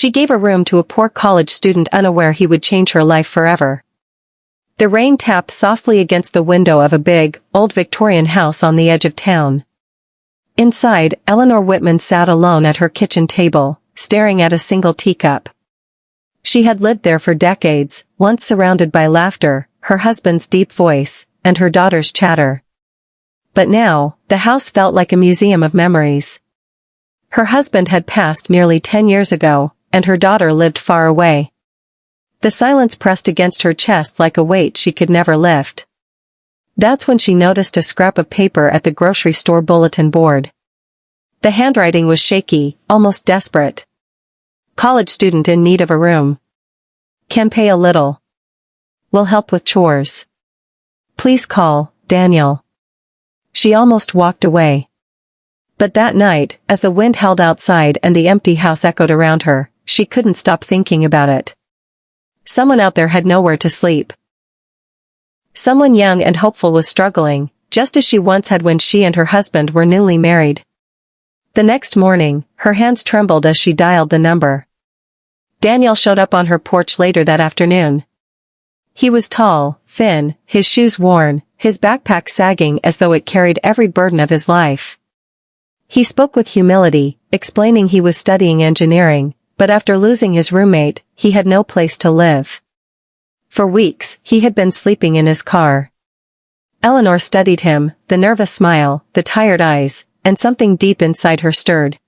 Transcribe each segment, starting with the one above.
She gave a room to a poor college student unaware he would change her life forever. The rain tapped softly against the window of a big, old Victorian house on the edge of town. Inside, Eleanor Whitman sat alone at her kitchen table, staring at a single teacup. She had lived there for decades, once surrounded by laughter, her husband's deep voice, and her daughter's chatter. But now, the house felt like a museum of memories. Her husband had passed nearly 10 years ago, and her daughter lived far away. The silence pressed against her chest like a weight she could never lift. That's when she noticed a scrap of paper at the grocery store bulletin board. The handwriting was shaky, almost desperate. College student in need of a room. Can pay a little. Will help with chores. Please call, Daniel. She almost walked away. But that night, as the wind howled outside and the empty house echoed around her, she couldn't stop thinking about it. Someone out there had nowhere to sleep. Someone young and hopeful was struggling, just as she once had when she and her husband were newly married. The next morning, her hands trembled as she dialed the number. Daniel showed up on her porch later that afternoon. He was tall, thin, his shoes worn, his backpack sagging as though it carried every burden of his life. He spoke with humility, explaining he was studying engineering, but after losing his roommate, he had no place to live. For weeks, he had been sleeping in his car. Eleanor studied him, the nervous smile, the tired eyes, and something deep inside her stirred.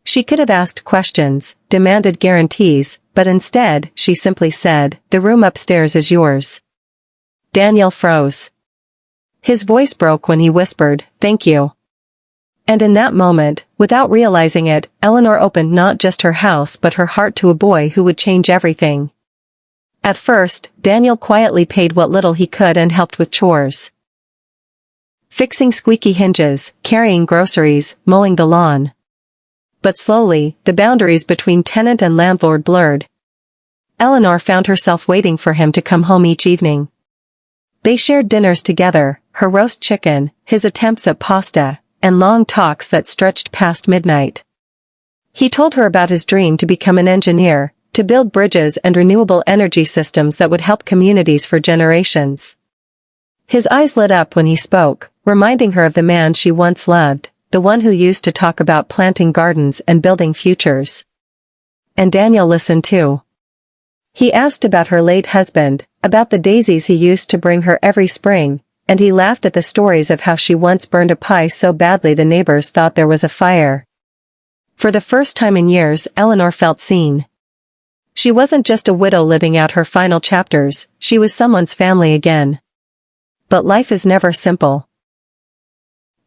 She could have asked questions, demanded guarantees, but instead, she simply said, "The room upstairs is yours." Daniel froze. His voice broke when he whispered, "Thank you." And in that moment, without realizing it, Eleanor opened not just her house but her heart to a boy who would change everything. At first, Daniel quietly paid what little he could and helped with chores. Fixing squeaky hinges, carrying groceries, mowing the lawn. But slowly, the boundaries between tenant and landlord blurred. Eleanor found herself waiting for him to come home each evening. They shared dinners together, her roast chicken, his attempts at pasta, and long talks that stretched past midnight. He told her about his dream to become an engineer, to build bridges and renewable energy systems that would help communities for generations. His eyes lit up when he spoke, reminding her of the man she once loved, the one who used to talk about planting gardens and building futures. And Daniel listened too. He asked about her late husband, about the daisies he used to bring her every spring, and he laughed at the stories of how she once burned a pie so badly the neighbors thought there was a fire. For the first time in years, Eleanor felt seen. She wasn't just a widow living out her final chapters, she was someone's family again. But life is never simple.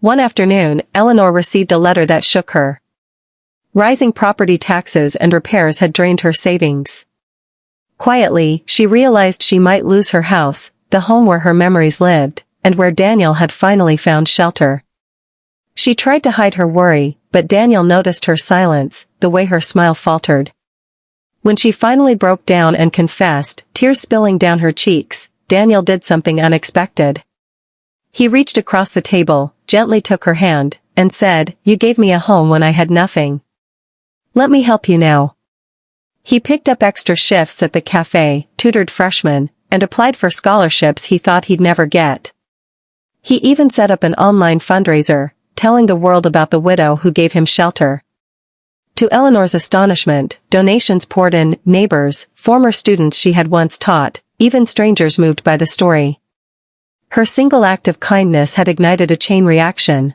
One afternoon, Eleanor received a letter that shook her. Rising property taxes and repairs had drained her savings. Quietly, she realized she might lose her house, the home where her memories lived, and where Daniel had finally found shelter. She tried to hide her worry, but Daniel noticed her silence, the way her smile faltered. When she finally broke down and confessed, tears spilling down her cheeks, Daniel did something unexpected. He reached across the table, gently took her hand, and said, "You gave me a home when I had nothing. Let me help you now." He picked up extra shifts at the cafe, tutored freshmen, and applied for scholarships he thought he'd never get. He even set up an online fundraiser, telling the world about the widow who gave him shelter. To Eleanor's astonishment, donations poured in, neighbors, former students she had once taught, even strangers moved by the story. Her single act of kindness had ignited a chain reaction.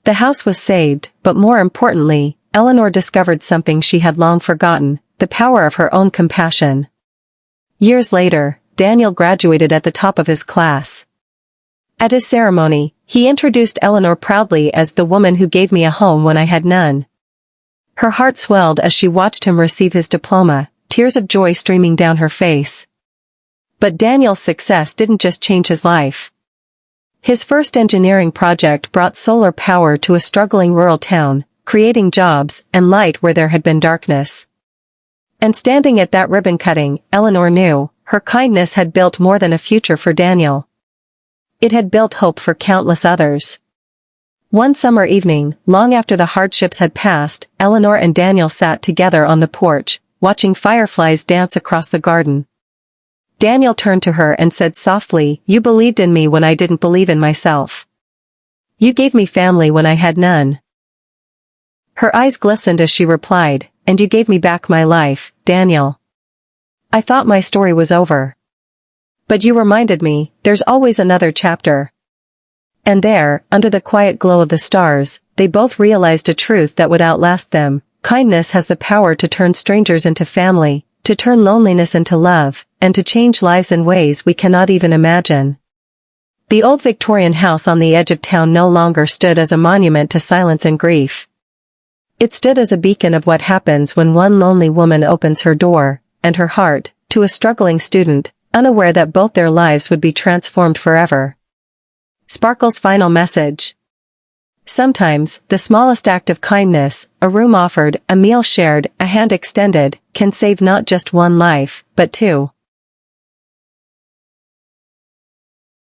The house was saved, but more importantly, Eleanor discovered something she had long forgotten, the power of her own compassion. Years later, Daniel graduated at the top of his class. At his ceremony, he introduced Eleanor proudly as the woman who gave me a home when I had none. Her heart swelled as she watched him receive his diploma, tears of joy streaming down her face. But Daniel's success didn't just change his life. His first engineering project brought solar power to a struggling rural town, creating jobs and light where there had been darkness. And standing at that ribbon cutting, Eleanor knew, her kindness had built more than a future for Daniel. It had built hope for countless others. One summer evening, long after the hardships had passed, Eleanor and Daniel sat together on the porch, watching fireflies dance across the garden. Daniel turned to her and said softly, "You believed in me when I didn't believe in myself. You gave me family when I had none." Her eyes glistened as she replied, "And you gave me back my life, Daniel. I thought my story was over. But you reminded me, there's always another chapter." And there, under the quiet glow of the stars, they both realized a truth that would outlast them. Kindness has the power to turn strangers into family, to turn loneliness into love, and to change lives in ways we cannot even imagine. The old Victorian house on the edge of town no longer stood as a monument to silence and grief. It stood as a beacon of what happens when one lonely woman opens her door, and her heart, to a struggling student, unaware that both their lives would be transformed forever. Sparkle's final message. Sometimes, the smallest act of kindness, a room offered, a meal shared, a hand extended, can save not just one life, but two.